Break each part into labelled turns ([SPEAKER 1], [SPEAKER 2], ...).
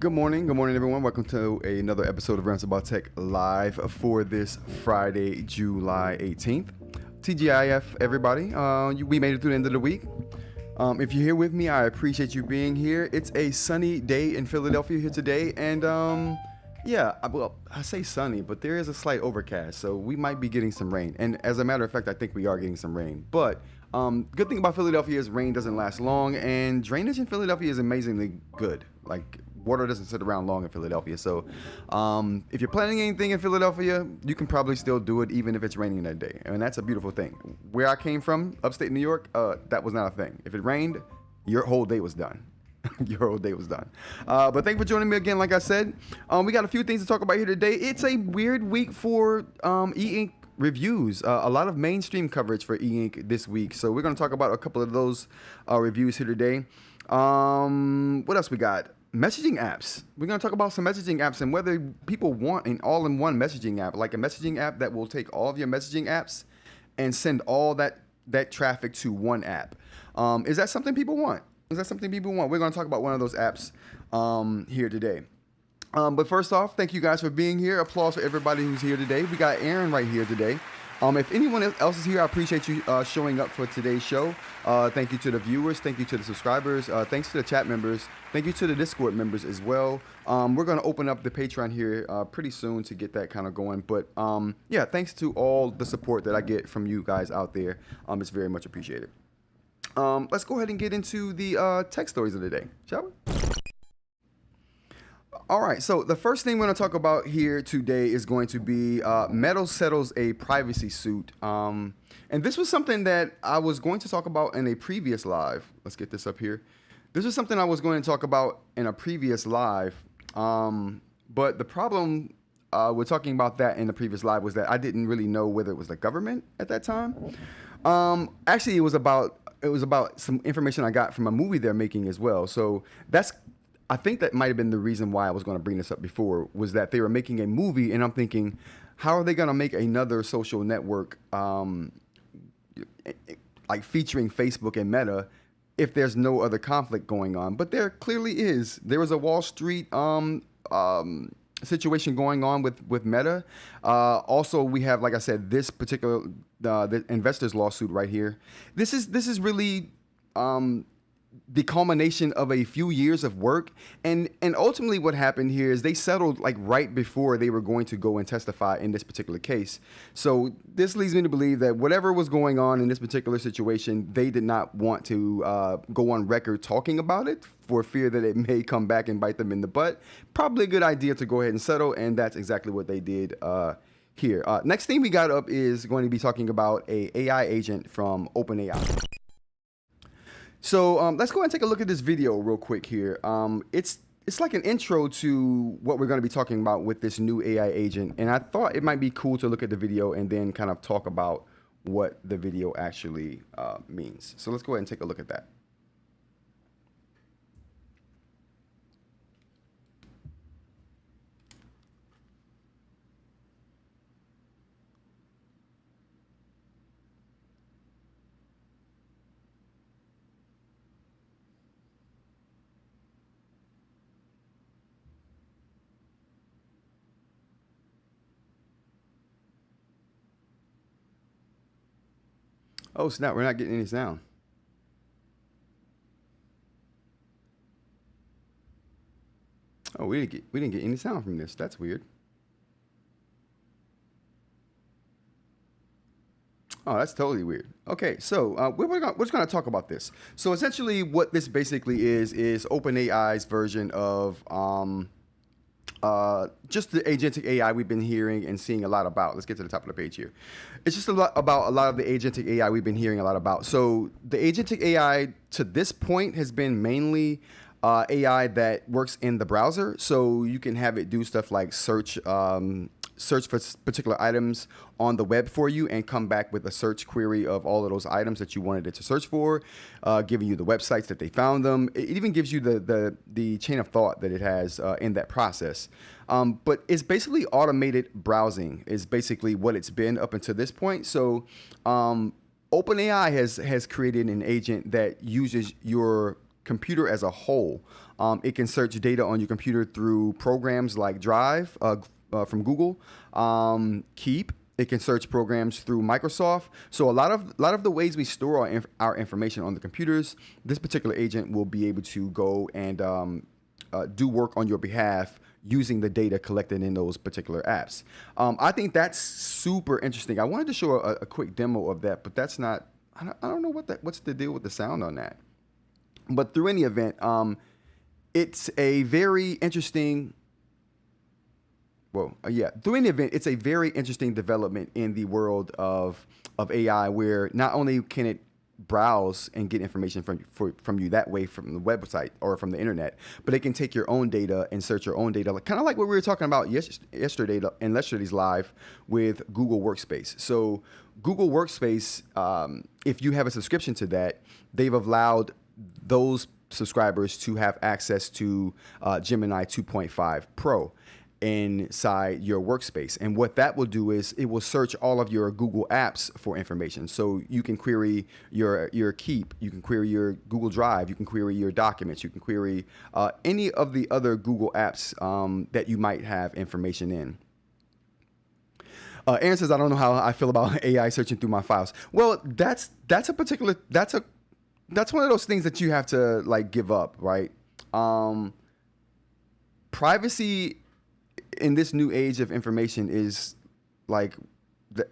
[SPEAKER 1] Good morning, everyone. Welcome to another episode of Rants About Tech Live for this Friday, July 18th. TGIF, everybody. We made it through the end of the week. If you're here with me, I appreciate you being here. It's a sunny day in Philadelphia here today, and I say sunny, but there is a slight overcast, so we might be getting some rain. And as a matter of fact, I think we are getting some rain. But good thing about Philadelphia is rain doesn't last long, and drainage in Philadelphia is amazingly good. Like, water doesn't sit around long in Philadelphia. So if you're planning anything in Philadelphia, you can probably still do it even if it's raining that day. And that's a beautiful thing. Where I came from, upstate New York, that was not a thing. If it rained, your whole day was done. Your whole day was done. But thanks for joining me again. Like I said, we got a few things to talk about here today. It's a weird week for eInk reviews. A lot of mainstream coverage for eInk this week. So we're going to talk about a couple of those reviews here today. What else we got? Messaging apps. We're going to talk about some messaging apps and whether people want an all-in-one messaging app, like a messaging app that will take all of your messaging apps and send all that traffic to one app. Is that something people want? We're going to talk about one of those apps here today. But first off, thank you guys for being here. Applause for everybody who's here today. We got Aaron right here today. If anyone else is here, I appreciate you showing up for today's show. Thank you to the viewers. Thank you to the subscribers. Thanks to the chat members. Thank you to the Discord members as well. We're going to open up the Patreon here pretty soon to get that kind of going. But yeah, thanks to all the support that I get from you guys out there. It's very much appreciated. Let's go ahead and get into the tech stories of the day, shall we? All right, so the first thing we're going to talk about here today is going to be Meta settles a privacy suit. And this was something that I was going to talk about in a previous live. Let's get this up here. This is something I was going to talk about in a previous live. But the problem with talking about that in the previous live was that I didn't really know whether it was the government at that time. Actually, it was about some information I got from a movie they're making as well. So I think that might have been the reason why I was going to bring this up before, was that they were making a movie, and I'm thinking, how are they going to make another social network like featuring Facebook and Meta if there's no other conflict going on? But there clearly is. There was a Wall Street situation going on with Meta. Also, we have, like I said, this particular the investors lawsuit right here. This is really the culmination of a few years of work, and ultimately what happened here is they settled like right before they were going to go and testify in this particular case. So this leads me to believe that whatever was going on in this particular situation, they did not want to go on record talking about it for fear that it may come back and bite them in the butt. Probably a good idea to go ahead and settle, and that's exactly what they did here. Next thing we got up is going to be talking about a AI agent from OpenAI. So let's go ahead and take a look at this video real quick here. It's like an intro to what we're going to be talking about with this new AI agent, and I thought it might be cool to look at the video and then kind of talk about what the video actually means. So let's go ahead and take a look at that. Oh snap, we're not getting any sound. Oh, we didn't get any sound from this. That's weird. Oh, that's totally weird. Okay, so we're just going to talk about this. So essentially what this basically is OpenAI's version of just the agentic AI we've been hearing and seeing a lot about. Let's get to the top of the page here. It's just a lot of the agentic AI we've been hearing a lot about. So the agentic AI to this point has been mainly AI that works in the browser. So you can have it do stuff like search for particular items on the web for you and come back with a search query of all of those items that you wanted it to search for, giving you the websites that they found them. It even gives you the chain of thought that it has in that process. But it's basically automated browsing is basically what it's been up until this point. So OpenAI has created an agent that uses your computer as a whole. It can search data on your computer through programs like Drive, from Google, Keep. It can search programs through Microsoft. So a lot of the ways we store our information on the computers, this particular agent will be able to go and do work on your behalf using the data collected in those particular apps. I think that's super interesting. I wanted to show a quick demo of that, but that's not. I don't know what's the deal with the sound on that. But through any event, it's a very interesting. Through any event, it's a very interesting development in the world of AI, where not only can it browse and get information from you that way from the website or from the internet, but it can take your own data and search your own data, kind of like what we were talking about yesterday in yesterday's live with Google Workspace. So Google Workspace, if you have a subscription to that, they've allowed those subscribers to have access to Gemini 2.5 Pro inside your workspace. And what that will do is it will search all of your Google apps for information. So you can query your Keep, you can query your Google Drive, you can query your documents, you can query any of the other Google apps that you might have information in. Aaron says, I don't know how I feel about AI searching through my files. Well, that's one of those things that you have to like give up, right? Privacy in this new age of information is like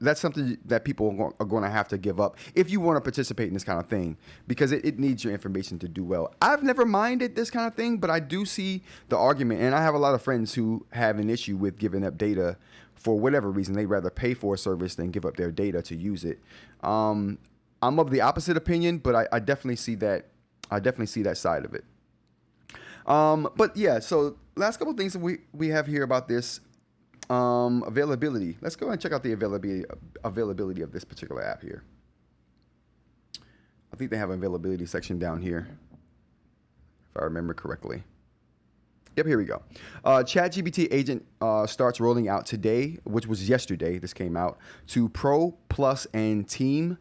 [SPEAKER 1] that's something that people are going to have to give up if you want to participate in this kind of thing, because it needs your information to do well. I've never minded this kind of thing, but I do see the argument, and I have a lot of friends who have an issue with giving up data for whatever reason. They'd rather pay for a service than give up their data to use it. I'm of the opposite opinion, but I definitely see that. I definitely see that side of it. But yeah, so last couple of things that we have here about this. Availability. Let's go and check out the availability of this particular app here. I think they have an availability section down here, if I remember correctly. Yep, here we go. ChatGPT agent starts rolling out today, which was yesterday. This came out to Pro, Plus, and Team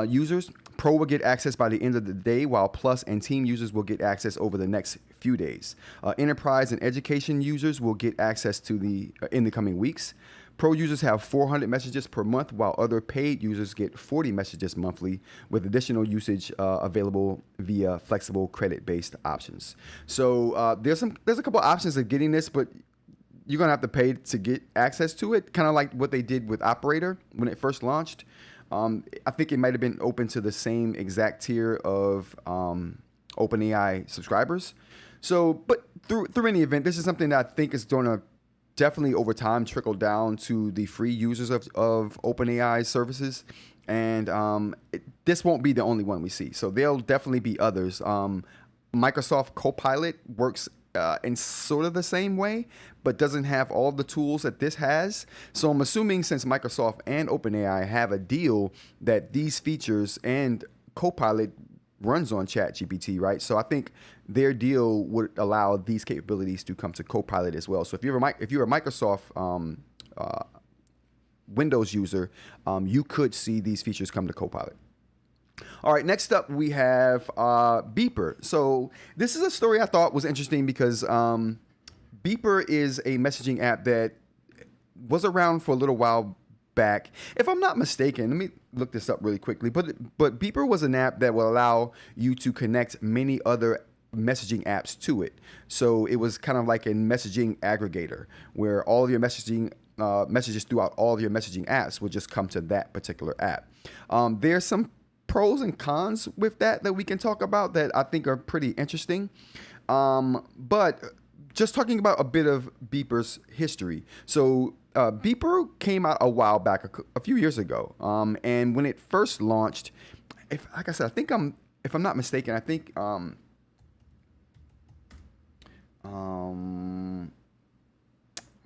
[SPEAKER 1] users. Pro will get access by the end of the day, while Plus and Team users will get access over the next few days. Enterprise and education users will get access to in the coming weeks. Pro users have 400 messages per month, while other paid users get 40 messages monthly, with additional usage available via flexible credit-based options. So there's a couple options of getting this, but you're gonna have to pay to get access to it, kind of like what they did with Operator when it first launched. I think it might have been open to the same exact tier of OpenAI subscribers. So, but through any event, this is something that I think is going to definitely over time trickle down to the free users of OpenAI services. And this won't be the only one we see. So there'll definitely be others. Microsoft Copilot works in sort of the same way, but doesn't have all the tools that this has. So I'm assuming since Microsoft and OpenAI have a deal that these features and Copilot runs on ChatGPT, right? So I think their deal would allow these capabilities to come to Copilot as well. So if you're a Microsoft Windows user, you could see these features come to Copilot. All right, next up we have Beeper. So this is a story I thought was interesting because Beeper is a messaging app that was around for a little while back. If I'm not mistaken, let me look this up really quickly. But Beeper was an app that will allow you to connect many other messaging apps to it. So it was kind of like a messaging aggregator where all of your messages throughout all of your messaging apps would just come to that particular app. There's some pros and cons with that we can talk about that I think are pretty interesting. But just talking about a bit of Beeper's history. So Beeper came out a while back, a few years ago. And when it first launched, like I said, if I'm not mistaken, I think who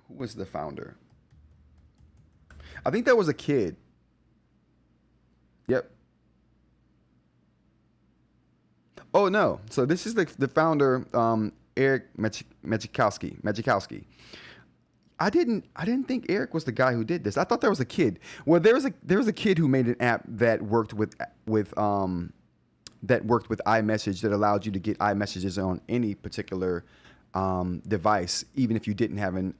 [SPEAKER 1] was the founder? I think that was a kid. Yep. Oh no! So this is the founder, Eric Magikowski. I didn't think Eric was the guy who did this. I thought there was a kid. Well, there was a kid who made an app that worked with iMessage that allowed you to get iMessages on any particular device, even if you didn't have an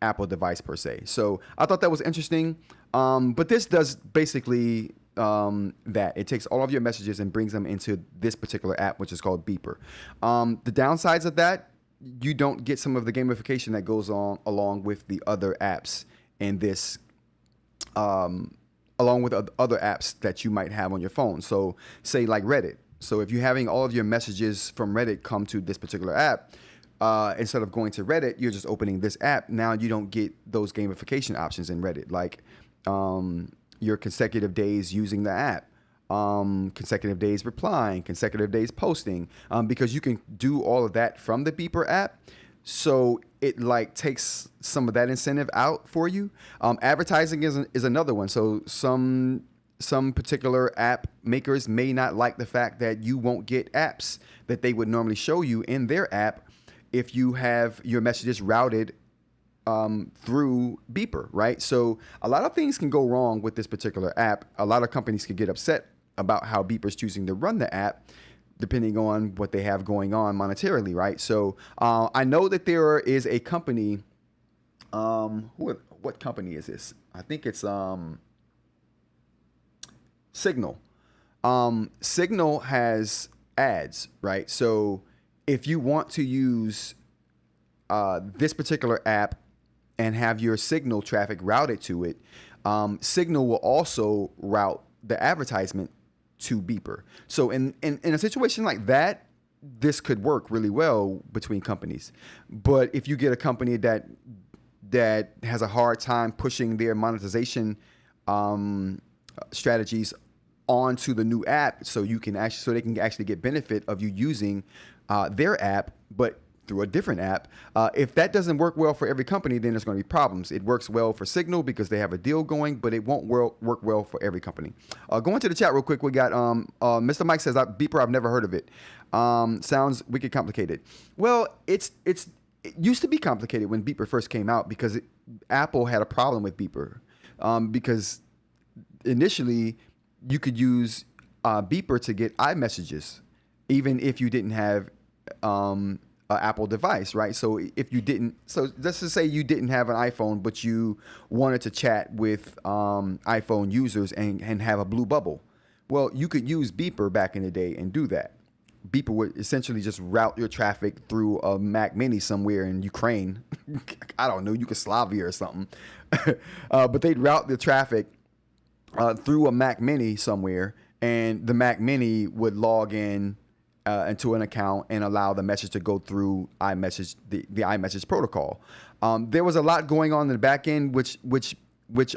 [SPEAKER 1] Apple device per se. So I thought that was interesting. But this does basically that. It takes all of your messages and brings them into this particular app, which is called Beeper. The downsides of that, you don't get some of the gamification that goes on along with the other apps in this, along with other apps that you might have on your phone. So say like Reddit. So if you're having all of your messages from Reddit come to this particular app, instead of going to Reddit, you're just opening this app. Now you don't get those gamification options in Reddit, like your consecutive days using the app, consecutive days replying, consecutive days posting, because you can do all of that from the Beeper app. So it like takes some of that incentive out for you. Advertising is another one. So some particular app makers may not like the fact that you won't get apps that they would normally show you in their app if you have your messages routed through Beeper, right? So a lot of things can go wrong with this particular app. A lot of companies can get upset about how Beeper's choosing to run the app, depending on what they have going on monetarily, right? So I know that there is a company, what company is this? I think it's Signal. Signal has ads, right? So if you want to use this particular app and have your Signal traffic routed to it, Signal will also route the advertisement to Beeper. So in a situation like that, this could work really well between companies. But if you get a company that has a hard time pushing their monetization strategies onto the new app, so they can actually get benefit of you using their app, but through a different app. If that doesn't work well for every company, then there's going to be problems. It works well for Signal because they have a deal going, but it won't work well for every company. Going to the chat real quick, we got Mr. Mike says, Beeper, I've never heard of it. Sounds wicked complicated. Well, it used to be complicated when Beeper first came out because Apple had a problem with Beeper because initially you could use Beeper to get iMessages even if you didn't have an Apple device, right? So let's just say you didn't have an iPhone, but you wanted to chat with iPhone users and have a blue bubble. Well, you could use Beeper back in the day and do that. Beeper would essentially just route your traffic through a Mac Mini somewhere in Ukraine. I don't know, Yugoslavia or something. But they'd route the traffic through a Mac Mini somewhere, and the Mac Mini would log in into an account and allow the message to go through iMessage, the iMessage protocol. There was a lot going on in the back end, which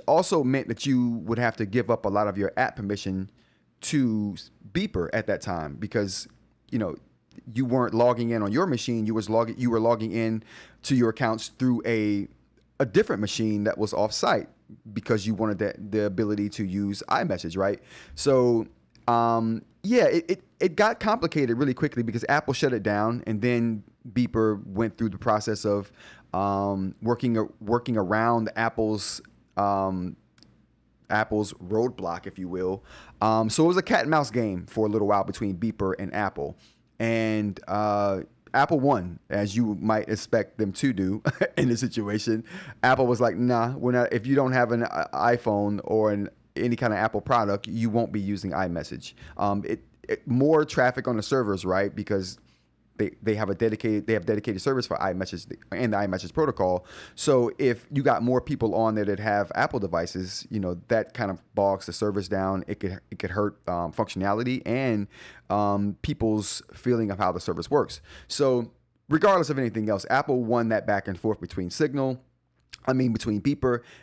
[SPEAKER 1] also meant that you would have to give up a lot of your app permission to Beeper at that time because you weren't logging in on your machine. You were logging in to your accounts through a different machine that was off-site because you wanted the ability to use iMessage, right? So it got complicated really quickly because Apple shut it down, and then Beeper went through the process of working around Apple's roadblock, if you will. So it was a cat and mouse game for a little while between Beeper and Apple, and Apple won, as you might expect them to do in this situation. Apple was like, nah, we're not. If you don't have an iPhone or any kind of Apple product, you won't be using iMessage. More traffic on the servers, right? Because they have dedicated servers for iMessage and the iMessage protocol. So if you got more people on there that have Apple devices, that kind of bogs the servers down. It could hurt functionality and people's feeling of how the service works. So regardless of anything else, Apple won that back and forth between Beeper,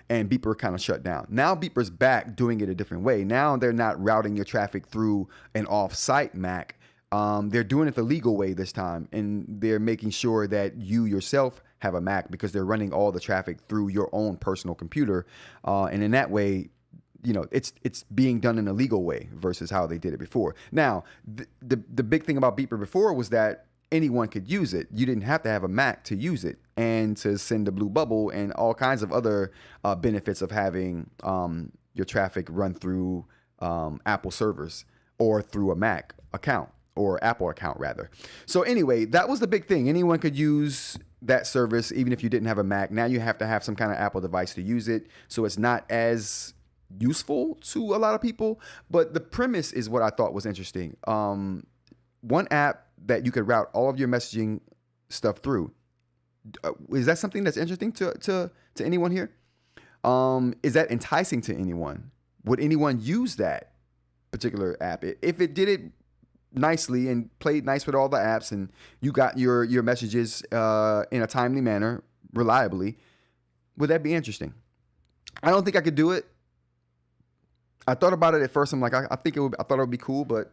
[SPEAKER 1] and Beeper kind of shut down. Now Beeper's back doing it a different way. Now they're not routing your traffic through an off-site Mac. They're doing it the legal way this time, and they're making sure that you yourself have a Mac because they're running all the traffic through your own personal computer. And in that way, it's being done in a legal way versus how they did it before. Now, the big thing about Beeper before was that anyone could use it. You didn't have to have a Mac to use it and to send a blue bubble and all kinds of other benefits of having your traffic run through Apple servers or through a Mac account or Apple account rather. So anyway, that was the big thing. Anyone could use that service even if you didn't have a Mac. Now you have to have some kind of Apple device to use it. So it's not as useful to a lot of people, but the premise is what I thought was interesting. One app that you could route all of your messaging stuff through. Is that something that's interesting to anyone here? Is that enticing to anyone? Would anyone use that particular app? If it did it nicely and played nice with all the apps and you got your messages in a timely manner, reliably, would that be interesting? I don't think I could do it. I thought about it at first. I'm like, I thought it would be cool, but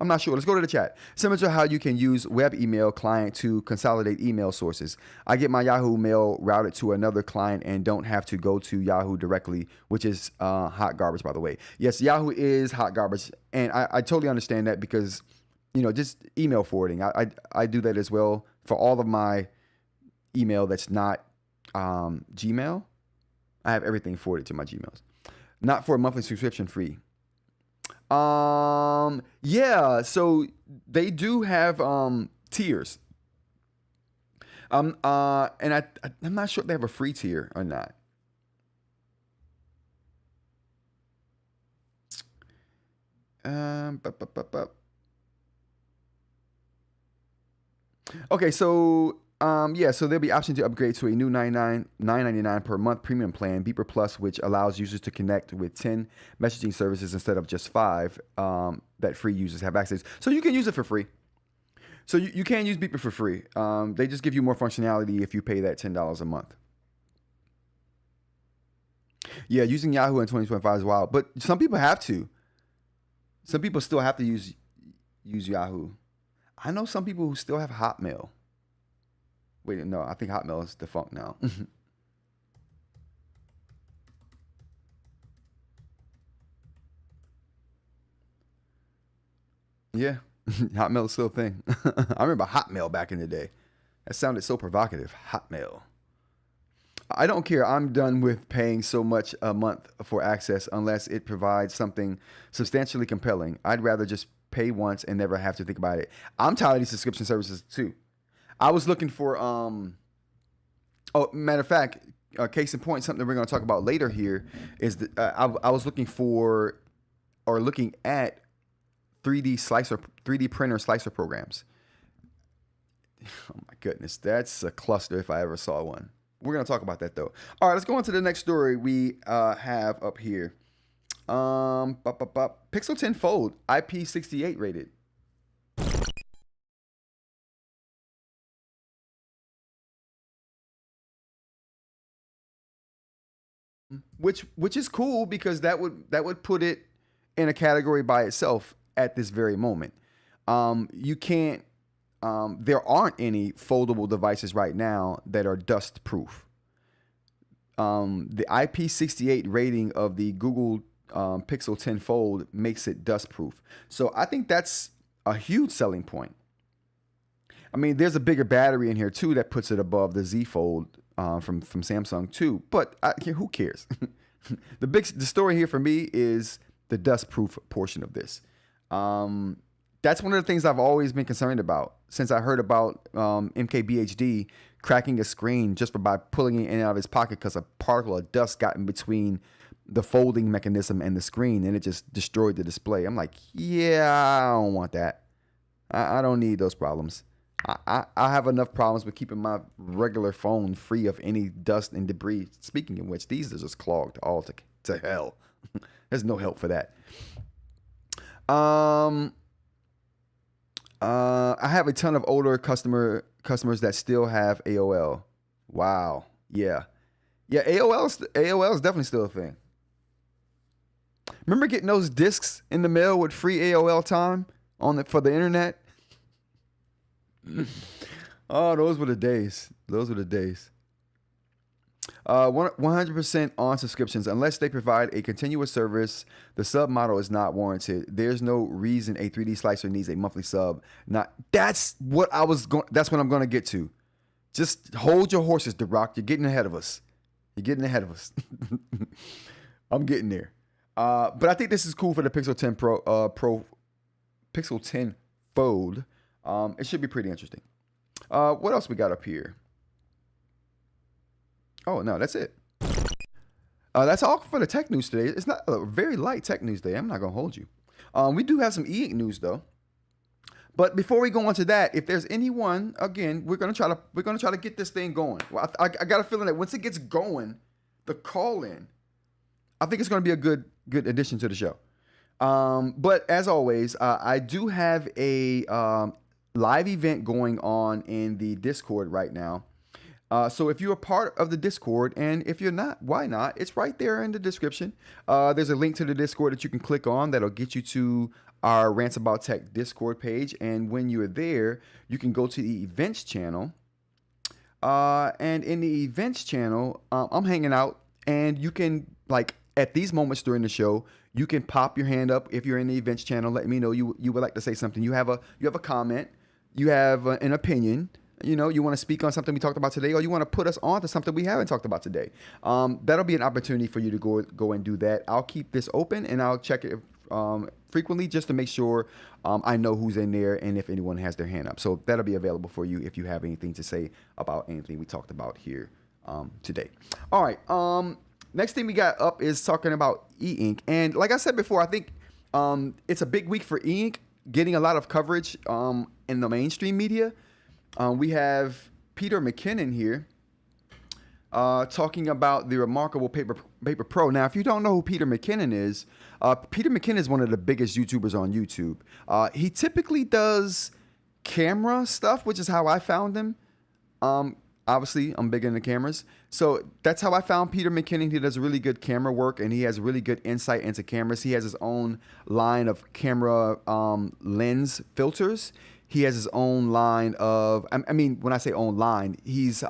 [SPEAKER 1] I'm not sure. Let's go to the chat. Similar to how you can use web email client to consolidate email sources. I get my Yahoo mail routed to another client and don't have to go to Yahoo directly, which is hot garbage, by the way. Yes, Yahoo is hot garbage. And I totally understand that because, just email forwarding. I do that as well for all of my email that's not Gmail. I have everything forwarded to my Gmails. Not for a monthly subscription free. Yeah, so they do have tiers. And I'm not sure if they have a free tier or not. Bup, bup, bup, bup. Okay, so yeah, so there'll be option to upgrade to a new $9.99 per month premium plan, Beeper Plus, which allows users to connect with 10 messaging services instead of just 5 that free users have access. So you can use it for free. So you can use Beeper for free. They just give you more functionality if you pay that $10 a month. Yeah, using Yahoo in 2025 is wild, but some people have to. Some people still have to use Yahoo. I know some people who still have Hotmail. Wait, no, I think Hotmail is defunct now. Yeah, Hotmail is still a thing. I remember Hotmail back in the day. That sounded so provocative. Hotmail. I don't care. I'm done with paying so much a month for access unless it provides something substantially compelling. I'd rather just pay once and never have to think about it. I'm tired of these subscription services too. I was looking for matter of fact, case in point, something that we're going to talk about later here is that I was looking for or looking at 3D printer slicer programs. Oh my goodness, that's a cluster if I ever saw one. We're going to talk about that though. All right, let's go on to the next story we have up here. Pixel 10 Fold, IP68 rated. Which is cool because that would put it in a category by itself at this very moment. You can't. There aren't any foldable devices right now that are dust proof. The IP68 rating of the Google Pixel 10 Fold makes it dust proof. So I think that's a huge selling point. I mean, there's a bigger battery in here too that puts it above the Z Fold from Samsung too. But who cares? The story here for me is the dust proof portion of this. That's one of the things I've always been concerned about since I heard about MKBHD cracking a screen just by pulling it in and out of his pocket because a particle of dust got in between the folding mechanism and the screen and it just destroyed the display. I'm like, yeah, I don't want that. I don't need those problems. I have enough problems with keeping my regular phone free of any dust and debris. Speaking of which, these are just clogged all to hell. There's no help for that. I have a ton of older customers that still have AOL. Wow. Yeah. Yeah, AOL is definitely still a thing. Remember getting those discs in the mail with free AOL time for the internet? Oh, those were the days. Those were the days. 100% on subscriptions. Unless they provide a continuous service, the sub model is not warranted. There's no reason a 3D slicer needs a monthly sub. That's what I'm going to get to. Just hold your horses, DeRock. You're getting ahead of us. I'm getting there. But I think this is cool for the Pixel 10 Pixel 10 Fold. It should be pretty interesting. What else we got up here? Oh, no, that's it. That's all for the tech news today. It's not a very light tech news day. I'm not going to hold you. We do have some eInk news, though. But before we go on to that, if there's anyone, again, we're gonna try to get this thing going. Well, I got a feeling that once it gets going, the call in, I think it's gonna be a good addition to the show. But as always, I do have a live event going on in the Discord right now. So if you're a part of the Discord, and if you're not, why not? It's right there in the description. There's a link to the Discord that you can click on that'll get you to our Rants About Tech Discord page. And when you're there, you can go to the events channel. And in the events channel, I'm hanging out, and you can, like, at these moments during the show, you can pop your hand up if you're in the events channel. Let me know you would like to say something. You have a comment. You have an opinion. You know, you want to speak on something we talked about today, or you want to put us on to something we haven't talked about today. That'll be an opportunity for you to go and do that. I'll keep this open, and I'll check it frequently just to make sure I know who's in there and if anyone has their hand up. So that'll be available for you if you have anything to say about anything we talked about here today. All right. Next thing we got up is talking about eInk. And like I said before, I think It's a big week for eInk, getting a lot of coverage in the mainstream media. We have Peter McKinnon here talking about the remarkable Paper Pro. Now, if you don't know who Peter McKinnon is one of the biggest YouTubers on YouTube. He typically does camera stuff, which is how I found him. Obviously, I'm big into cameras. So that's how I found Peter McKinnon. He does really good camera work, and he has really good insight into cameras. He has his own line of camera lens filters. He has his own line of, I mean, when I say own line, he's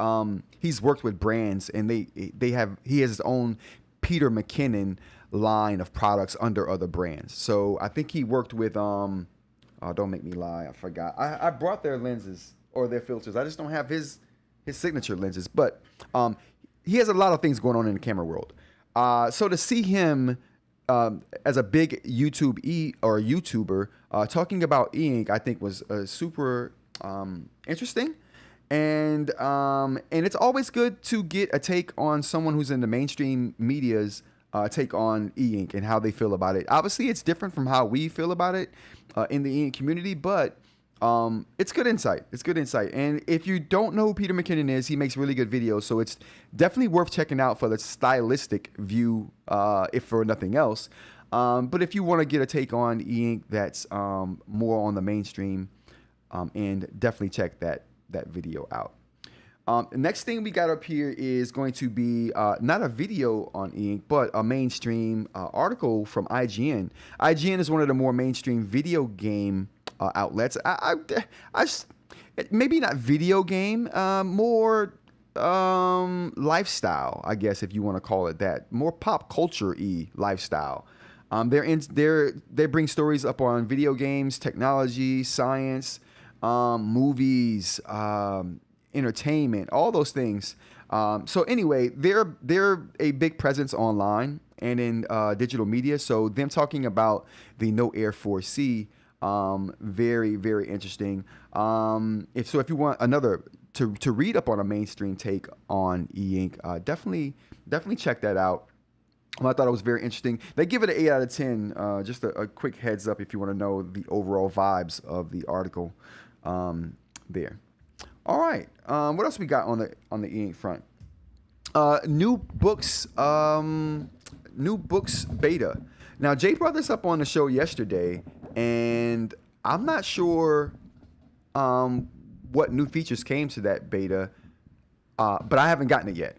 [SPEAKER 1] worked with brands, and he has his own Peter McKinnon line of products under other brands. So I think he worked with, oh, don't make me lie, I forgot. I brought their lenses or their filters. I just don't have his signature lenses, but he has a lot of things going on in the camera world. So to see him as a big YouTuber talking about eInk, I think was super interesting, and it's always good to get a take on someone who's in the mainstream media's take on eInk and how they feel about it. Obviously, it's different from how we feel about it in the eInk community, but it's good insight. It's good insight. And if you don't know who Peter McKinnon is, he makes really good videos. So it's definitely worth checking out for the stylistic view, if for nothing else. But if you want to get a take on eInk that's more on the mainstream, and definitely check that video out. The next thing we got up here is going to be not a video on eInk, but a mainstream article from IGN. IGN is one of the more mainstream video game outlets. Maybe not video game, more lifestyle, I guess, if you want to call it that. More pop culture-y lifestyle. They bring stories up on video games, technology, science, movies, entertainment, all those things. So anyway, they're a big presence online and in digital media. So them talking about the Note Air 4C, very, very interesting. If you want another to read up on a mainstream take on eInk, definitely check that out. I thought it was very interesting. They give it an 8 out of 10. Just a quick heads up if you want to know the overall vibes of the article there. All right. What else we got on the eInk front? New Boox beta. Now, Jay brought this up on the show yesterday, and I'm not sure what new features came to that beta, but I haven't gotten it yet.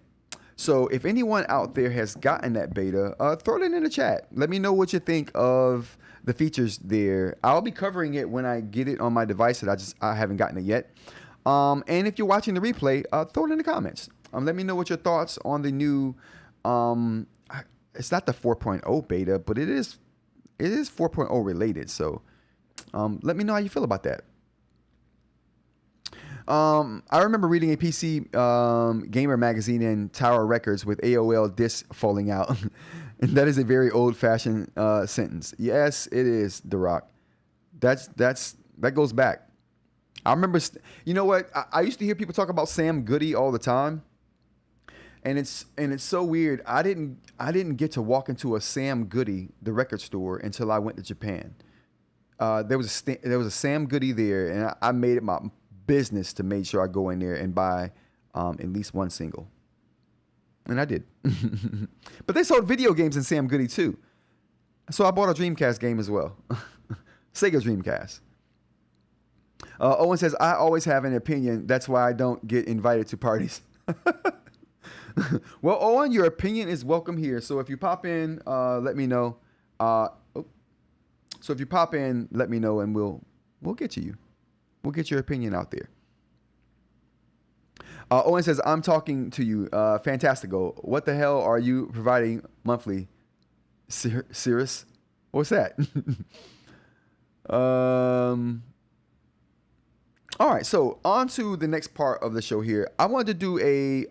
[SPEAKER 1] So if anyone out there has gotten that beta, throw it in the chat. Let me know what you think of the features there. I'll be covering it when I get it on my device that I haven't gotten it yet. And if you're watching the replay, throw it in the comments. Let me know what your thoughts on the new, it's not the 4.0 beta, but it is 4.0 related. So let me know how you feel about that. I remember reading a PC Gamer magazine and Tower Records with AOL discs falling out. And that is a very old-fashioned sentence. Yes, it is, The Rock. That goes back. I remember, you know what? I used to hear people talk about Sam Goody all the time, and it's so weird. I didn't get to walk into a Sam Goody, the record store, until I went to Japan. There was a Sam Goody there, and I made it my business to make sure I go in there and buy at least one single, and I did. But they sold video games in Sam Goody too, so I bought a Dreamcast game as well, Sega Dreamcast. Owen says, I always have an opinion. That's why I don't get invited to parties. Well, Owen, your opinion is welcome here. So if you pop in, let me know. So if you pop in, let me know, and we'll get to you. We'll get your opinion out there. Owen says, I'm talking to you. Fantastico. What the hell are you providing monthly? Cirrus? What's that? All right, so on to the next part of the show here. I wanted to do a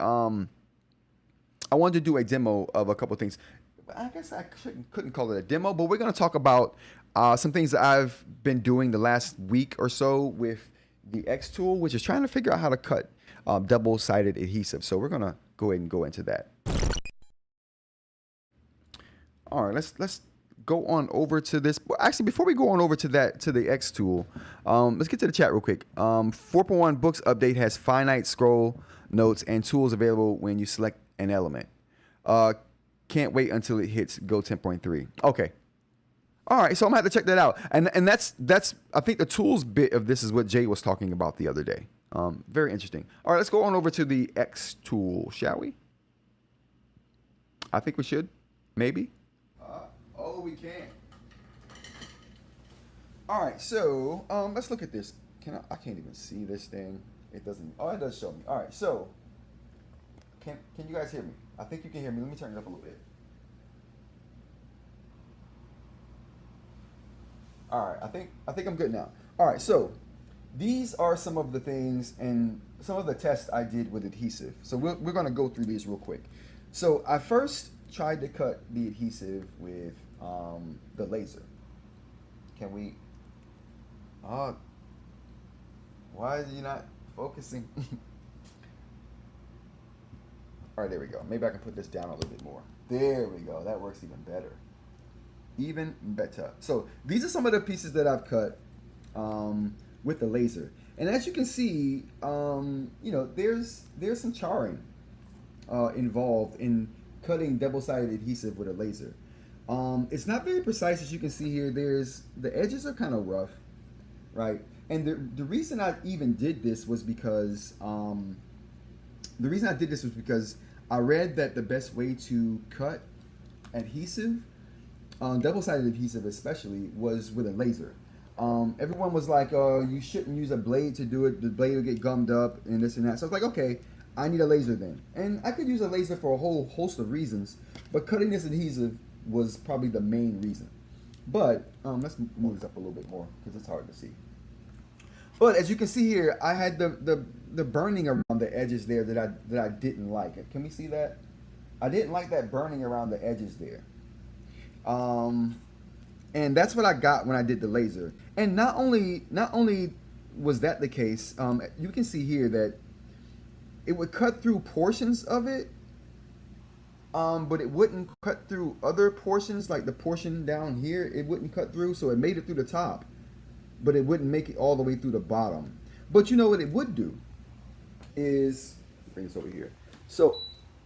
[SPEAKER 1] demo of a couple things. I guess I couldn't call it a demo, but we're going to talk about some things that I've been doing the last week or so with the X tool, which is trying to figure out how to cut double-sided adhesive. So we're going to go ahead and go into that. All right, let's go on over to this. Well, actually, before we go on over to the X tool, let's get to the chat real quick. 4.1 Boox update has finite scroll notes and tools available when you select an element. Can't wait until it hits Go 10.3. Okay. All right, so I'm gonna have to check that out. And that's I think the tools bit of this is what Jay was talking about the other day. Very interesting. All right, let's go on over to the X tool, shall we? I think we should, maybe. Oh, we can. All right, so let's look at this. I can't even see this thing. It doesn't. Oh, it does show me. All right, so can you guys hear me? I think you can hear me. Let me turn it up a little bit. All right, I think I'm good now. All right, so these are some of the things and some of the tests I did with adhesive. So we're going to go through these real quick. So I first tried to cut the adhesive with the laser. Can we? Why is you not focusing? All right, there we go. Maybe I can put this down a little bit more. There we go. That works even better. Even better. So these are some of the pieces that I've cut with the laser. And as you can see, you know, there's some charring involved in cutting double-sided adhesive with a laser. It's not very precise, as you can see here. The edges are kind of rough, right? And the reason I even did this was because I read that the best way to cut adhesive, double-sided adhesive especially, was with a laser. Everyone was like, you shouldn't use a blade to do it. The blade will get gummed up and this and that. So I was like, okay, I need a laser then. And I could use a laser for a whole host of reasons, but cutting this adhesive was probably the main reason. But let's move this up a little bit more because it's hard to see. But as you can see here, I had the burning around the edges there that I didn't like. Can we see that? I didn't like that burning around the edges there. And that's what I got when I did the laser. And not only was that the case, you can see here that it would cut through portions of it, but it wouldn't cut through other portions, like the portion down here, it wouldn't cut through, so it made it through the top, but it wouldn't make it all the way through the bottom. But you know what it would do is, bring this over here. So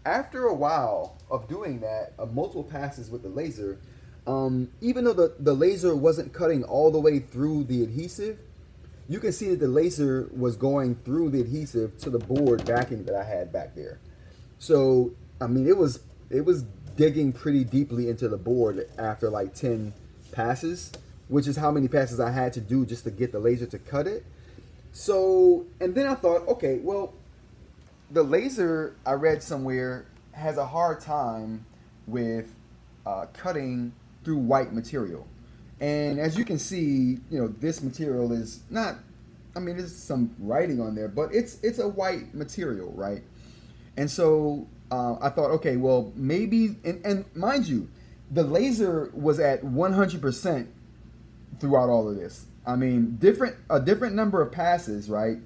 [SPEAKER 1] after a while of doing that, of multiple passes with the laser, even though the laser wasn't cutting all the way through the adhesive, you can see that the laser was going through the adhesive to the board backing that I had back there. So, I mean, it was digging pretty deeply into the board after like 10 passes, which is how many passes I had to do just to get the laser to cut it. So, and then I thought, okay, well, the laser, I read somewhere, has a hard time with cutting through white material. And as you can see, you know, this material is not, I mean, there's some writing on there, but it's a white material, right? And so I thought, okay, well, maybe, and mind you, the laser was at 100% throughout all of this. I mean, a different number of passes, right?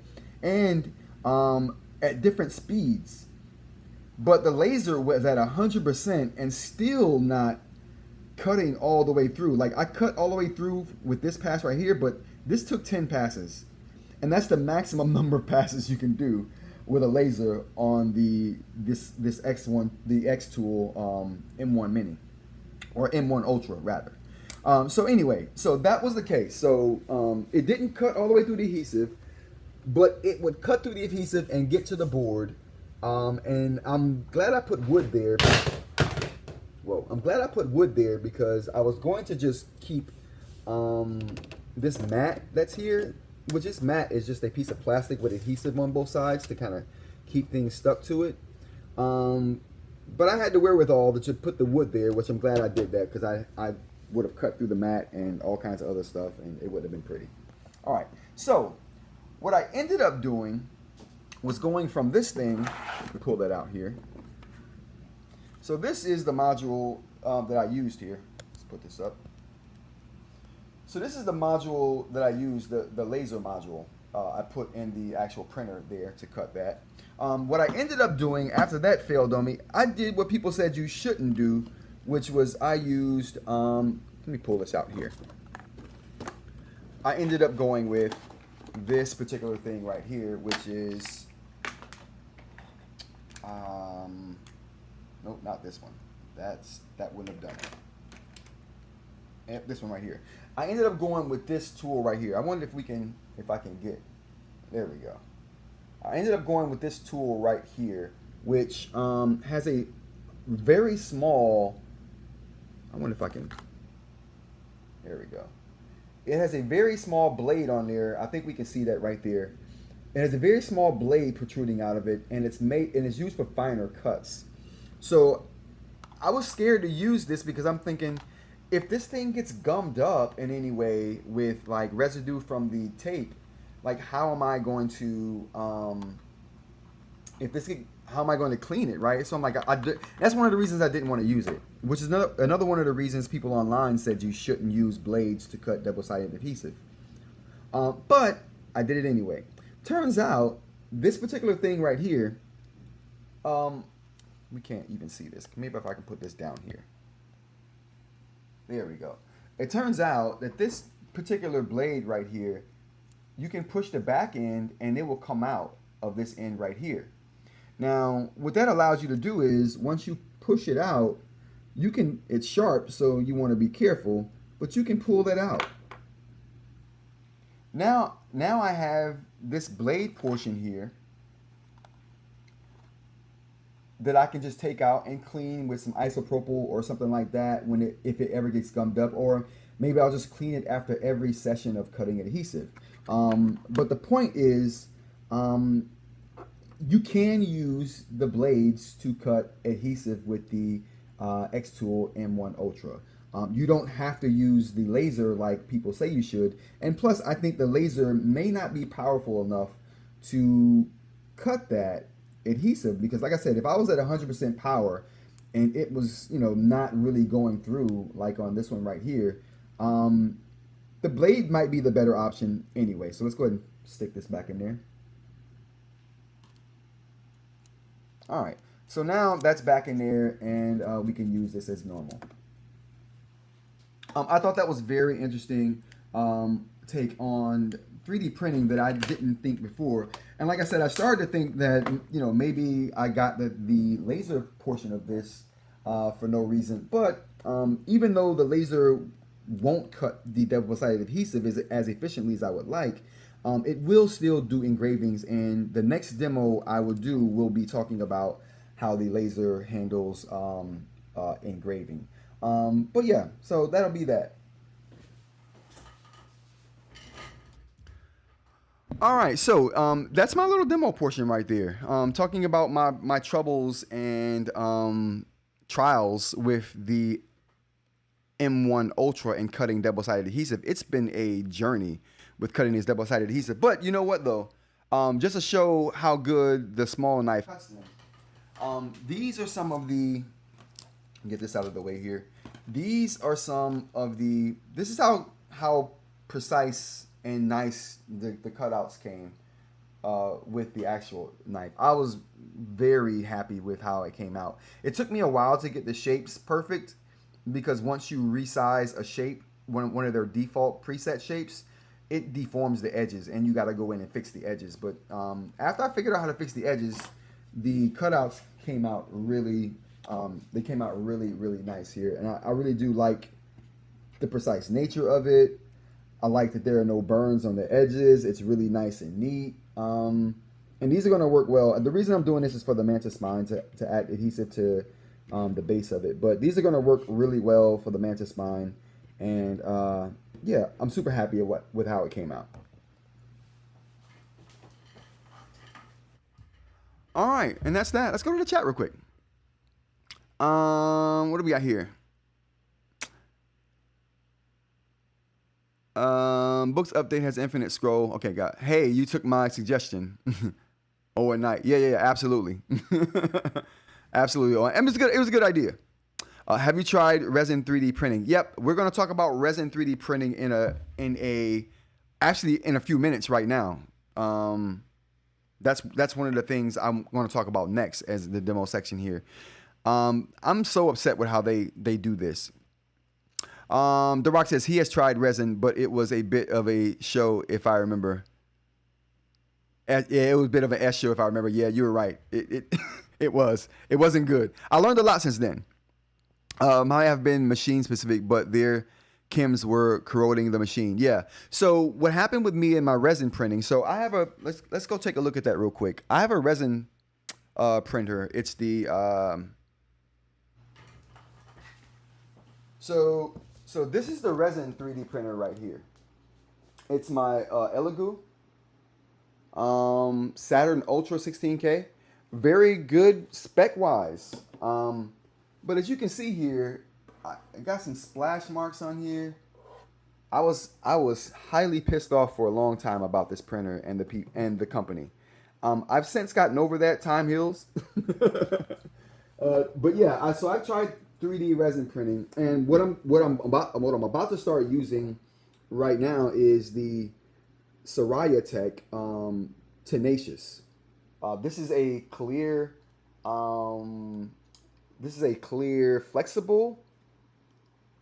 [SPEAKER 1] And at different speeds. But the laser was at 100% and still not cutting all the way through. Like, I cut all the way through with this pass right here, but this took 10 passes. And that's the maximum number of passes you can do with a laser on this X1, the X tool, M1 Mini, or M1 Ultra rather. So anyway, so that was the case. So it didn't cut all the way through the adhesive, but it would cut through the adhesive and get to the board. And I'm glad I put wood there. Whoa, I'm glad I put wood there because I was going to just keep this mat that's here, which this mat is just a piece of plastic with adhesive on both sides to kind of keep things stuck to it. But I had the wherewithal to just put the wood there, which I'm glad I did that because I would have cut through the mat and all kinds of other stuff and it would have been pretty. All right, so what I ended up doing was going from this thing, let me pull that out here. So this is the module that I used here. Let's put this up. So this is the module that I used, the laser module. I put in the actual printer there to cut that. What I ended up doing after that failed on me, I did what people said you shouldn't do which was I used, let me pull this out here. I ended up going with this particular thing right here, which is, nope, not this one. That wouldn't have done it. And this one right here. I ended up going with this tool right here. I wonder if I can get, there we go. I ended up going with this tool right here, which has a very small, I wonder if I can, there we go. It has a very small blade on there. I think we can see that right there. It has a very small blade protruding out of it, and it's used for finer cuts. So I was scared to use this because I'm thinking, if this thing gets gummed up in any way with like residue from the tape, like how am I going to how am I going to clean it, right? So I'm like, that's one of the reasons I didn't want to use it, which is another one of the reasons people online said you shouldn't use blades to cut double-sided adhesive. But I did it anyway. Turns out this particular thing right here, we can't even see this. Maybe if I can put this down here. There we go. It turns out that this particular blade right here, you can push the back end and it will come out of this end right here. Now, what that allows you to do is once you push it out, it's sharp, so you want to be careful, but you can pull that out. Now I have this blade portion here that I can just take out and clean with some isopropyl or something like that if it ever gets gummed up, or maybe I'll just clean it after every session of cutting adhesive. But the point is, you can use the blades to cut adhesive with the X-Tool M1 Ultra. You don't have to use the laser like people say you should. And plus, I think the laser may not be powerful enough to cut that adhesive, because like I said, if I was at 100% power and it was, not really going through like on this one right here, the blade might be the better option anyway. So let's go ahead and stick this back in there. All right, so now that's back in there, and we can use this as normal. I thought that was very interesting take on 3D printing that I didn't think before. And like I said, I started to think that, maybe I got the laser portion of this for no reason. But even though the laser won't cut the double-sided adhesive as efficiently as I would like, it will still do engravings, and the next demo I will do will be talking about how the laser handles engraving. But yeah, so that'll be that. All right, so that's my little demo portion right there. Talking about my troubles and trials with the M1 Ultra and cutting double-sided adhesive. It's been a journey with cutting this double-sided adhesive. But you know what though? Just to show how good the small knife cuts them. These are some of the, get this out of the way here. These are some of the, this is how precise and nice the cutouts came with the actual knife. I was very happy with how it came out. It took me a while to get the shapes perfect, because once you resize a shape, one of their default preset shapes, it deforms the edges, and you got to go in and fix the edges. But after I figured out how to fix the edges, the cutouts came out really, really nice here. And I really do like the precise nature of it. I like that there are no burns on the edges. It's really nice and neat. And these are going to work well. And the reason I'm doing this is for the mantis spine to add adhesive to the base of it. But these are going to work really well for the mantis spine. And yeah, I'm super happy with how it came out. All right, and that's that. Let's go to the chat real quick. What do we got here? Boox update has infinite scroll. Okay, got. Hey, you took my suggestion. Overnight. Yeah, absolutely. Absolutely. And it was a good idea. Have you tried resin 3D printing? Yep, we're going to talk about resin 3D printing in a few minutes right now. That's one of the things I'm going to talk about next as the demo section here. I'm so upset with how they do this. The Rock says he has tried resin, but it was a bit of a show, if I remember. Yeah, it was a bit of an S show, if I remember. Yeah, you were right. It it was. It wasn't good. I learned a lot since then. I have been machine specific, but their chems were corroding the machine. Yeah. So what happened with me and my resin printing? So I have a let's go take a look at that real quick. I have a resin printer. It's the so this is the resin 3D printer right here. It's my Elegoo Saturn Ultra 16K. Very good spec wise. But as you can see here, I got some splash marks on here. I was highly pissed off for a long time about this printer and the company. I've since gotten over that. Time heals. But yeah, so I've tried 3D resin printing, and what I'm about to start using right now is the Soraya Tech Tenacious. This is a clear flexible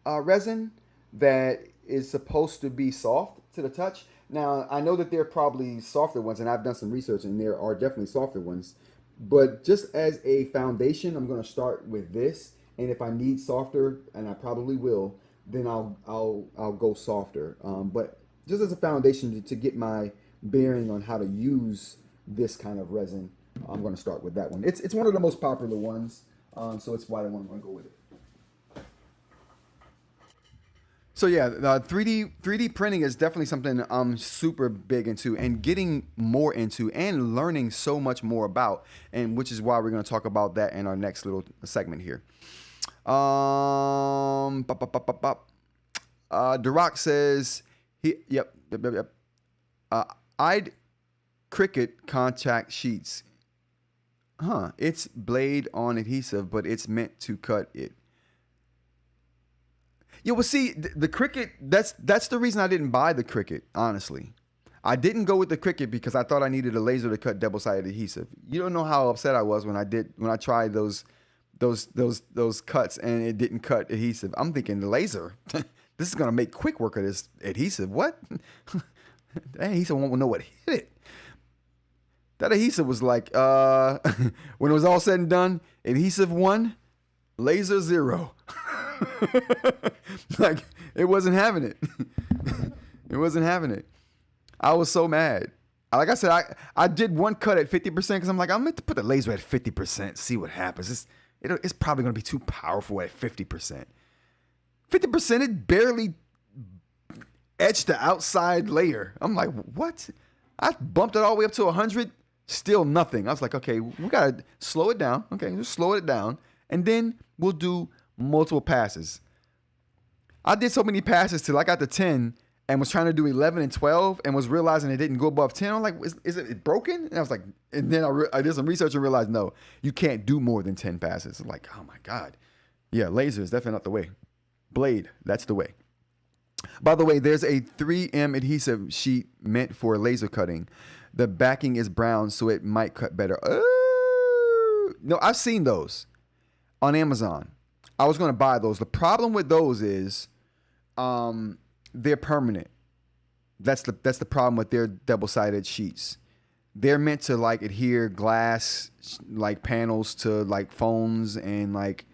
[SPEAKER 1] resin that is supposed to be soft to the touch. Now, I know that there are probably softer ones, and I've done some research, and there are definitely softer ones. But just as a foundation, I'm going to start with this, and if I need softer, and I probably will, then I'll go softer. But just as a foundation to get my bearing on how to use this kind of resin, I'm going to start with that one. It's one of the most popular ones, so it's why I want to go with it. So yeah, 3D printing is definitely something I'm super big into and getting more into and learning so much more about, and which is why we're going to talk about that in our next little segment here. Duroc says yep. I'd Cricut contact sheets. It's blade on adhesive, but it's meant to cut it. Yeah, well, see, the Cricut, that's the reason I didn't buy the Cricut, honestly. I didn't go with the Cricut because I thought I needed a laser to cut double-sided adhesive. You don't know how upset I was when I tried those cuts and it didn't cut adhesive. I'm thinking the laser, this is gonna make quick work of this adhesive. What? That adhesive won't know what hit it. That adhesive was like, when it was all said and done, adhesive 1, laser 0. Like, it wasn't having it. It wasn't having it. I was so mad. Like I said, I did one cut at 50% because I'm like, I'm meant to put the laser at 50%, see what happens. It's probably going to be too powerful at 50%. 50%, it barely etched the outside layer. I'm like, what? I bumped it all the way up to 100, still nothing. I was like, okay, we got to slow it down. Okay, just slow it down. And then we'll do multiple passes. I did so many passes till I got to 10 and was trying to do 11 and 12 and was realizing it didn't go above 10. I'm like, is it broken? And I was like, and then I did some research and realized, no, you can't do more than 10 passes. I'm like, oh my God. Yeah, laser is definitely not the way. Blade, that's the way. By the way, there's a 3M adhesive sheet meant for laser cutting. The backing is brown, so it might cut better. No, I've seen those on Amazon. I was going to buy those. The problem with those is they're permanent. That's the problem with their double-sided sheets. They're meant to like adhere glass like panels to like phones, and like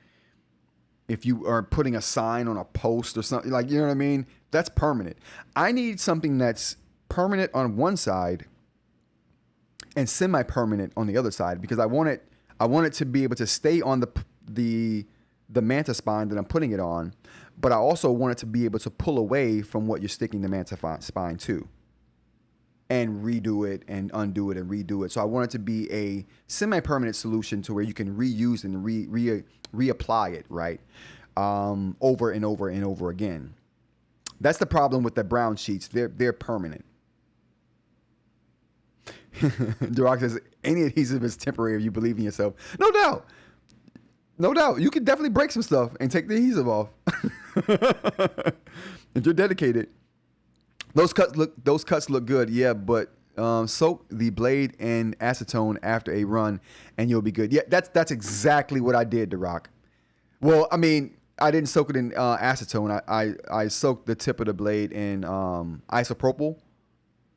[SPEAKER 1] if you are putting a sign on a post or something, like, you know what I mean? That's permanent. I need something that's permanent on one side and semi-permanent on the other side, because I want it to be able to stay on the manta spine that I'm putting it on, but I also want it to be able to pull away from what you're sticking the manta spine to, and redo it and undo it and redo it. So I want it to be a semi-permanent solution to where you can reuse and reapply it, right? Over and over and over again. That's the problem with the brown sheets. They're permanent. Duroc says, any adhesive is temporary if you believe in yourself. No doubt. No doubt. You can definitely break some stuff and take the adhesive off. If you're dedicated. Those cuts look good, yeah, but soak the blade in acetone after a run, and you'll be good. Yeah, that's exactly what I did to Rock. Well, I mean, I didn't soak it in acetone. I soaked the tip of the blade in isopropyl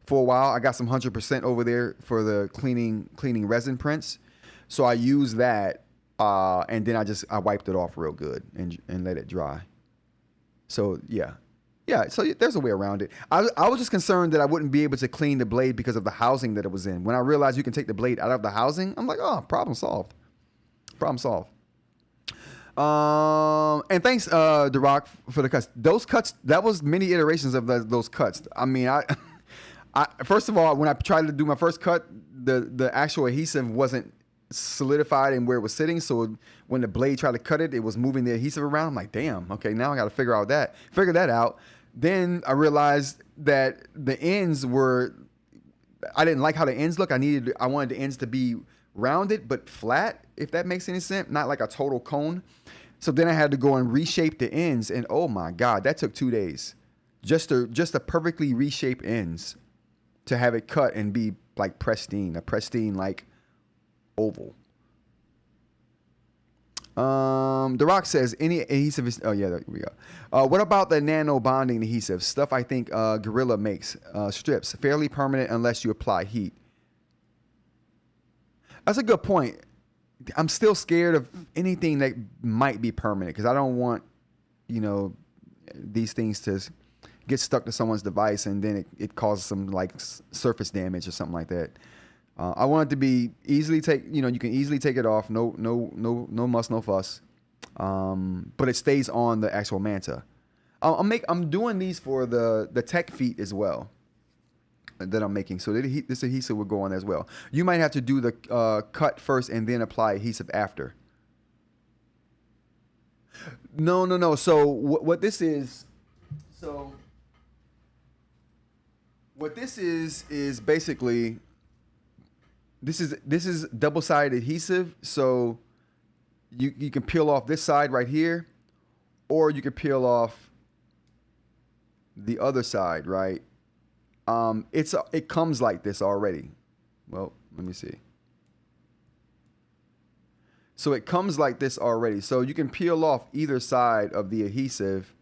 [SPEAKER 1] for a while. I got some 100% over there for the cleaning resin prints. So I used that, and then I wiped it off real good and let it dry. So yeah. So there's a way around it. I was just concerned that I wouldn't be able to clean the blade because of the housing that it was in. When I realized you can take the blade out of the housing, I'm like, oh, problem solved. Problem solved. And thanks, The Rock, for the cuts. Those cuts, that was many iterations of those cuts. I mean, I first of all, when I tried to do my first cut, the actual adhesive wasn't solidified in where it was sitting. So when the blade tried to cut it, it was moving the adhesive around. I'm like, damn, okay, now I got to figure that out. Then I realized that the ends I didn't like how the ends look. I wanted the ends to be rounded but flat, if that makes any sense, not like a total cone. So then I had to go and reshape the ends, and oh my God, that took 2 days just to perfectly reshape ends to have it cut and be like a pristine like oval. The Rock says any adhesive is, oh yeah, there we go. What about the nano bonding adhesive stuff? I think Gorilla makes strips fairly permanent unless you apply heat. That's a good point. I'm still scared of anything that might be permanent because I don't want, these things to get stuck to someone's device and then it causes some like surface damage or something like that. I want it to be easily you can easily take it off. No muss, no fuss. But it stays on the actual manta. I'm doing these for the tech feet as well that I'm making. So this adhesive will go on as well. You might have to do the cut first and then apply adhesive after. No. So what this is basically this is double-sided adhesive. So you can peel off this side right here, or you can peel off the other side, right? It comes like this already. Well, let me see. So it comes like this already. So you can peel off either side of the adhesive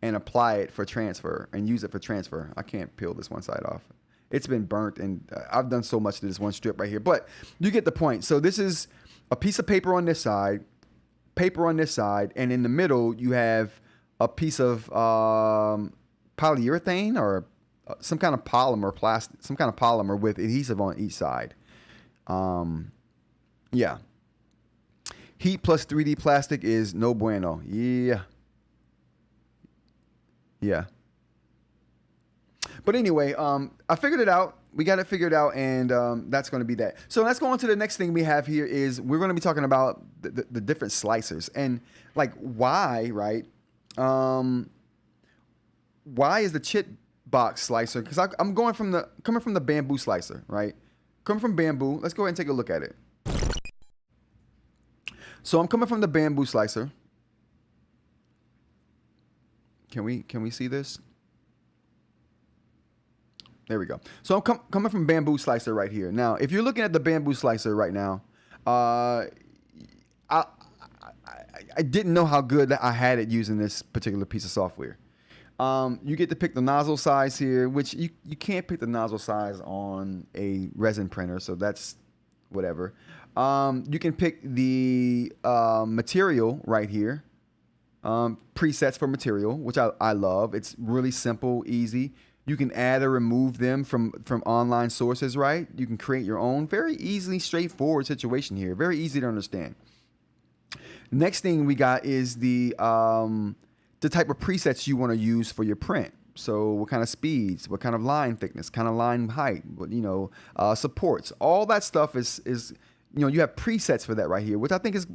[SPEAKER 1] and apply it for transfer and use it for transfer. I can't peel this one side off. It's been burnt, and I've done so much to this one strip right here. But you get the point. So this is a piece of paper on this side, and in the middle you have a piece of polyurethane or some kind of polymer with adhesive on each side. Yeah. Heat plus 3D plastic is no bueno. Yeah. But anyway, I figured it out. We got it figured out, and that's going to be that. So let's go on to the next thing we have here is we're going to be talking about the different slicers and like why, right? Why is the Chitbox slicer? Because I'm coming from the Bambuu slicer, right? Coming from Bambuu. Let's go ahead and take a look at it. So I'm coming from the Bambuu slicer. Can we see this? There we go. So I'm coming from Bambuu slicer right here. Now, if you're looking at the Bambuu slicer right now, I didn't know how good I had it using this particular piece of software. You get to pick the nozzle size here, which you can't pick the nozzle size on a resin printer, so that's whatever. You can pick the material right here, presets for material, which I love. It's really simple, easy. You can add or remove them from online sources, right? You can create your own. Very easily, straightforward situation here. Very easy to understand. Next thing we got is the type of presets you want to use for your print. So what kind of speeds, what kind of line thickness, kind of line height, supports. All that stuff is you have presets for that right here, which I think is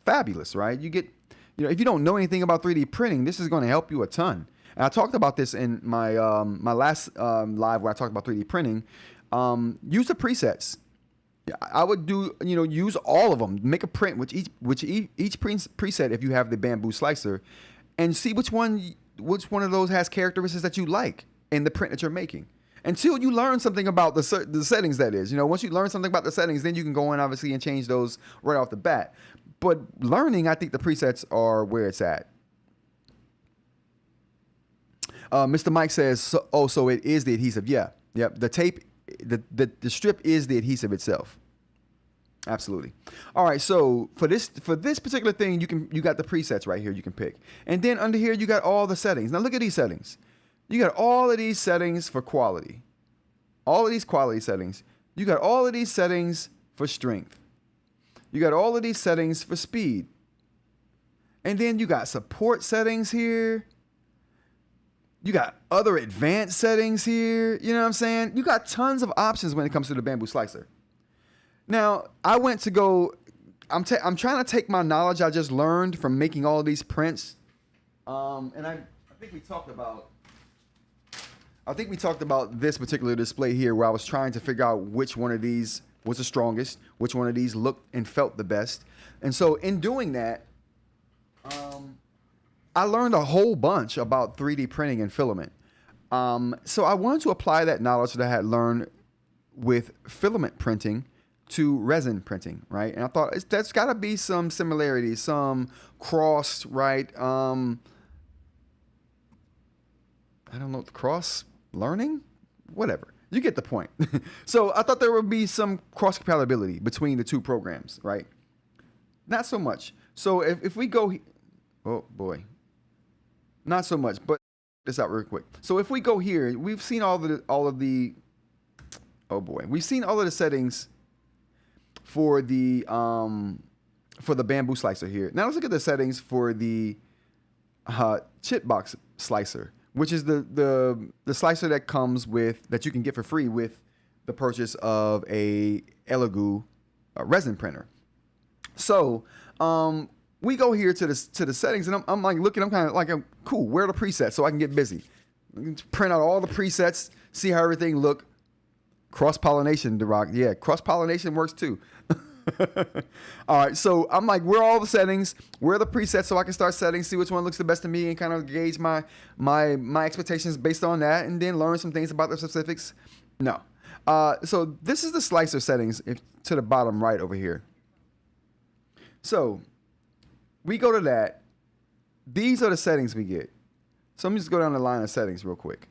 [SPEAKER 1] fabulous, right? You get, if you don't know anything about 3D printing, this is going to help you a ton. And I talked about this in my my last live where I talked about 3D printing. Use the presets. I would do, use all of them. Make a print with each preset if you have the Bambuu slicer, and see which one of those has characteristics that you like in the print that you're making. until you learn something about the settings, that is. Once you learn something about the settings, then you can go in, obviously, and change those right off the bat. But learning, I think the presets are where it's at. Mr. Mike says, so it is the adhesive. Yeah. Yep. The tape, the strip is the adhesive itself. Absolutely. All right. So for this particular thing, you got the presets right here you can pick. And then under here, you got all the settings. Now look at these settings. You got all of these settings for quality. All of these quality settings. You got all of these settings for strength. You got all of these settings for speed. And then you got support settings here. You got other advanced settings here. You know what I'm saying? You got tons of options when it comes to the Bamboo slicer. Now, I went to go, I'm trying to take my knowledge I just learned from making all of these prints. And I think we talked about this particular display here, where I was trying to figure out which one of these was the strongest, which one of these looked and felt the best. And so in doing that, I learned a whole bunch about 3D printing and filament. So I wanted to apply that knowledge that I had learned with filament printing to resin printing, right? And I thought that's got to be some similarities, some cross, right? I don't know, cross learning, whatever. You get the point. So I thought there would be some cross compatibility between the two programs, right? Not so much. So if we go, oh boy, not so much. But this out real quick. So if we go here, we've seen all of the oh boy, we've seen all of the settings for the Bamboo slicer here. Now let's look at the settings for the Chitbox slicer, which is the slicer that comes with, that you can get for free with the purchase of a Elegoo resin printer. So we go here to the settings, and I'm like looking, I'm kind of like, cool, where are the presets so I can get busy? Print out all the presets, see how everything look. Cross-pollination, DeRock. Yeah, cross-pollination works too. All right, so I'm like, where are all the settings? Where are the presets so I can start setting, see which one looks the best to me, and kind of gauge my expectations based on that, and then learn some things about the specifics? No. So this is the slicer settings to the bottom right over here. So we go to that. These are the settings we get. So let me just go down the line of settings real quick.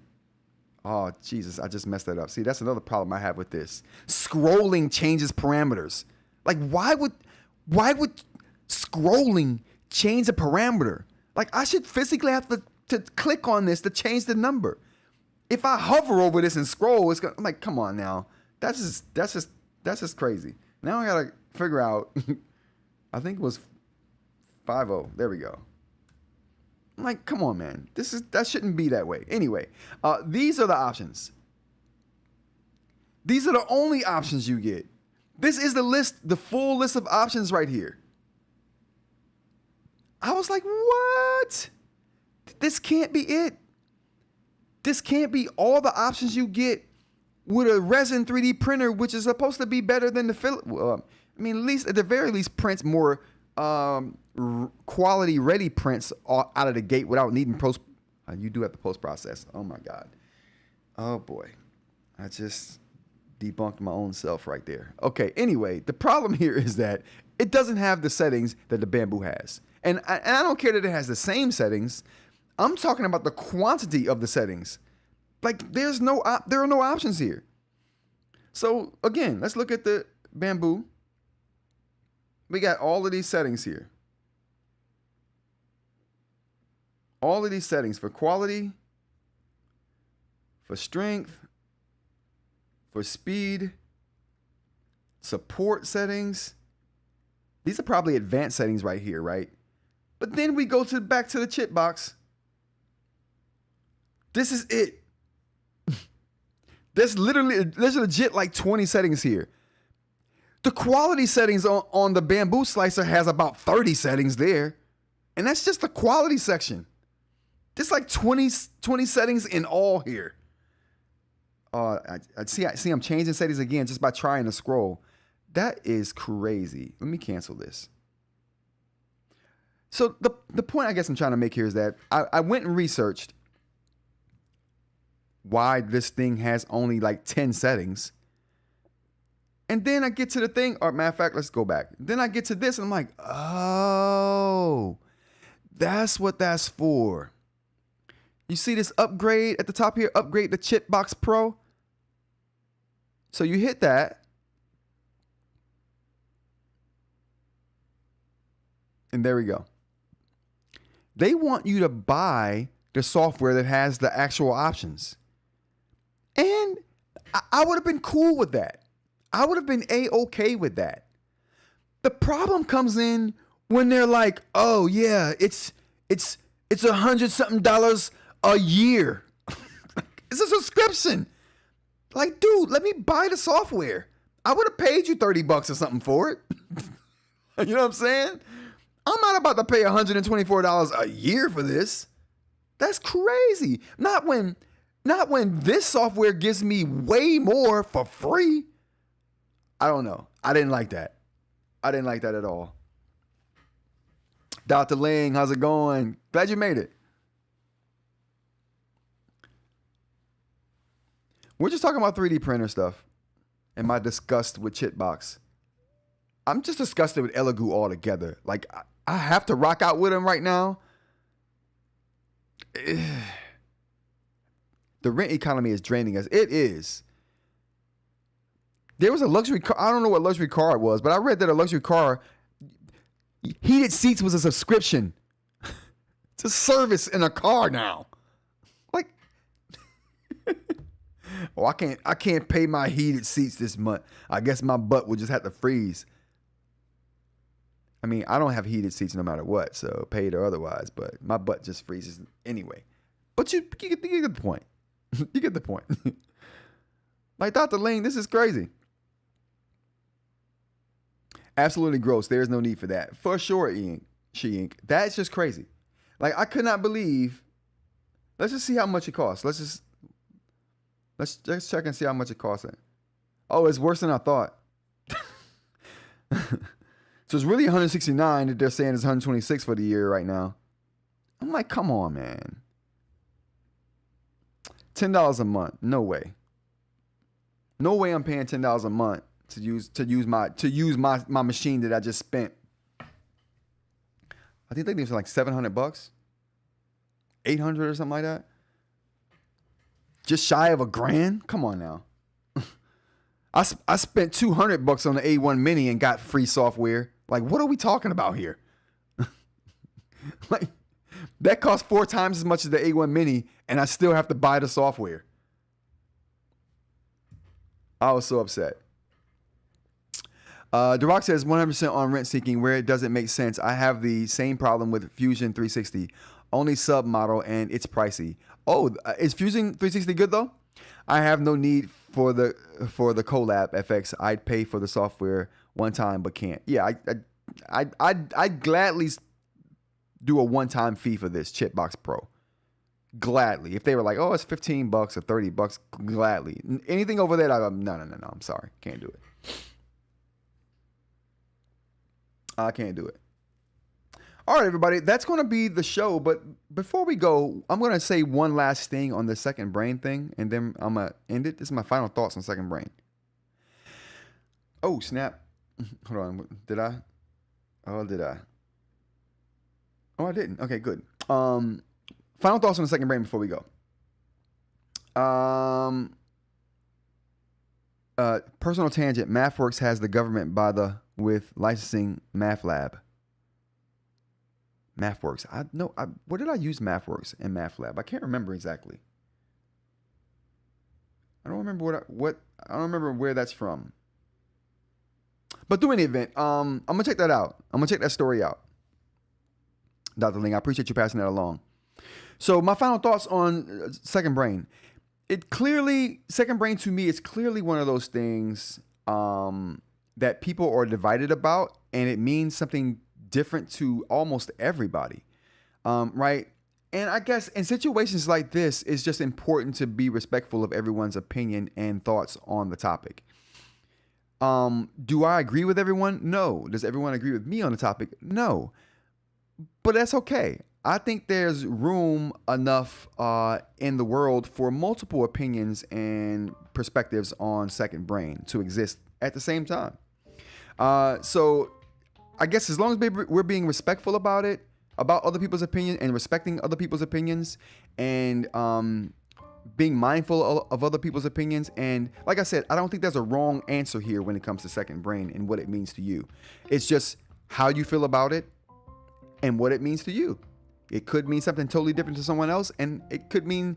[SPEAKER 1] Oh, Jesus, I just messed that up. See, that's another problem I have with this. Scrolling changes parameters. Like, why would scrolling change a parameter? Like, I should physically have to click on this to change the number. If I hover over this and scroll, it's gonna, I'm like, come on now. That's just crazy. Now I gotta figure out, I think it was 5-0. There we go. I'm like, come on, man. That shouldn't be that way. Anyway, these are the options. These are the only options you get. This is the list, the full list of options right here. I was like, what? This can't be it. This can't be all the options you get with a resin 3D printer, which is supposed to be better than the I mean, at least at the very least, prints more quality ready prints out of the gate without needing post. You do have to post process. Oh my God. Oh boy. I just debunked my own self right there. Okay. Anyway, the problem here is that it doesn't have the settings that the Bamboo has. And I don't care that it has the same settings. I'm talking about the quantity of the settings. Like there are no options here. So again, let's look at the Bamboo. We got all of these settings here. All of these settings for quality, for strength, for speed, support settings. These are probably advanced settings right here, right? But then we go back to the Chitbox. This is it. There's legit like 20 settings here. The quality settings on the Bamboo slicer has about 30 settings there. And that's just the quality section. There's like 20 settings in all here. I see I'm changing settings again just by trying to scroll. That is crazy. Let me cancel this. So the point I guess I'm trying to make here is that I went and researched why this thing has only like 10 settings. And then I get to the thing, or matter of fact, let's go back. Then I get to this and I'm like, oh, that's what that's for. You see this upgrade at the top here, upgrade to Chitbox Pro. So you hit that. And there we go. They want you to buy the software that has the actual options. And I would have been cool with that. I would have been A-okay with that. The problem comes in when they're like, oh yeah, it's $100-something a year. It's a subscription. Like, dude, let me buy the software. I would have paid you $30 or something for it. You know what I'm saying? I'm not about to pay $124 a year for this. That's crazy. Not when this software gives me way more for free. I don't know. I didn't like that. I didn't like that at all. Dr. Ling, how's it going? Glad you made it. We're just talking about 3D printer stuff and my disgust with Chitbox. I'm just disgusted with Elegoo altogether. Like, I have to rock out with him right now. The rent economy is draining us. It is. There was a luxury car. I don't know what luxury car it was, but I read that a luxury car, heated seats was a subscription. It's a service in a car now. Like, oh, I can't pay my heated seats this month. I guess my butt will just have to freeze. I mean, I don't have heated seats no matter what, so paid or otherwise, but my butt just freezes anyway. But you get the point. You get the point. Like, Dr. Lane, this is crazy. Absolutely gross. There's no need for that. For sure, eInk. That's just crazy. Like, I could not believe. Let's just see how much it costs. Let's check and see how much it costs. Oh, it's worse than I thought. So it's really 169 that they're saying it's 126 for the year right now. I'm like, come on, man. $10 a month. No way. No way I'm paying $10 a month to use my machine that I just spent. I think they gave like $700, 800 or something like that. Just shy of $1,000. Come on now. I spent $200 on the A1 Mini and got free software. Like, what are we talking about here? Like, that costs 4 times as much as the A1 Mini, and I still have to buy the software. I was so upset. The Rock says 100% on rent seeking where it doesn't make sense. I have the same problem with Fusion 360. Only sub model and it's pricey. Oh, is Fusion 360 good though? I have no need for the collab FX. I'd pay for the software one time but can't. Yeah, I'd gladly do a one-time fee for this Chitbox Pro. Gladly. If they were like, oh, it's $15 or $30, gladly. Anything over that, no, I'm sorry. Can't do it. I can't do it. All right, everybody, that's going to be the show. But before we go, I'm going to say one last thing on the second brain thing, and then I'm going to end it. This is my final thoughts on second brain. Oh, snap. Hold on. Did I? Oh, did I? Oh, I didn't. Okay, good. Final thoughts on the second brain before we go. Personal tangent. MathWorks has the government with licensing Math Lab. MathWorks. Where did I use MathWorks and Math Lab? I can't remember exactly. I don't remember I don't remember where that's from. But through any event, I'm gonna check that out. I'm gonna check that story out. Dr. Ling, I appreciate you passing that along. So my final thoughts on second brain. Second brain to me is clearly one of those things that people are divided about, and it means something different to almost everybody, right? And I guess in situations like this, it's just important to be respectful of everyone's opinion and thoughts on the topic. Do I agree with everyone? No. Does everyone agree with me on the topic? No. But that's okay. I think there's room enough in the world for multiple opinions and perspectives on second brain to exist at the same time. So I guess as long as we're being respectful about it, about other people's opinion, and respecting other people's opinions, and being mindful of other people's opinions. And like I said, I don't think there's a wrong answer here when it comes to second brain and what it means to you. It's just how you feel about it and what it means to you. It could mean something totally different to someone else, and it could mean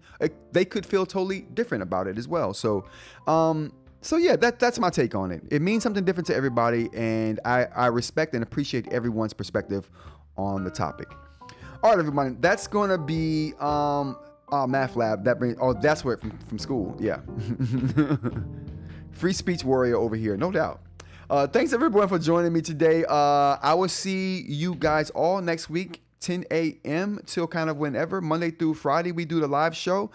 [SPEAKER 1] they could feel totally different about it as well. So yeah, that's my take on it. It means something different to everybody, and I respect and appreciate everyone's perspective on the topic. All right, everybody, that's going to be Math Lab. That's where from school. Yeah. Free speech warrior over here, no doubt. Thanks everyone for joining me today. I will see you guys all next week, 10 a.m. till kind of whenever, Monday through Friday, we do the live show.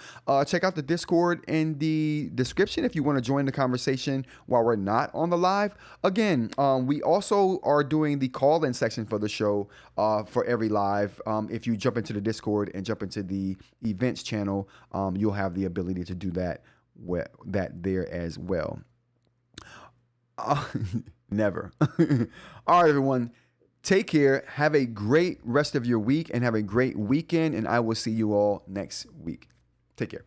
[SPEAKER 1] Check out the Discord in the description if you want to join the conversation while we're not on the live. Again, we also are doing the call-in section for the show for every live. If you jump into the Discord and jump into the events channel, you'll have the ability to do that there as well. Never. All right, everyone. Take care. Have a great rest of your week and have a great weekend. And I will see you all next week. Take care.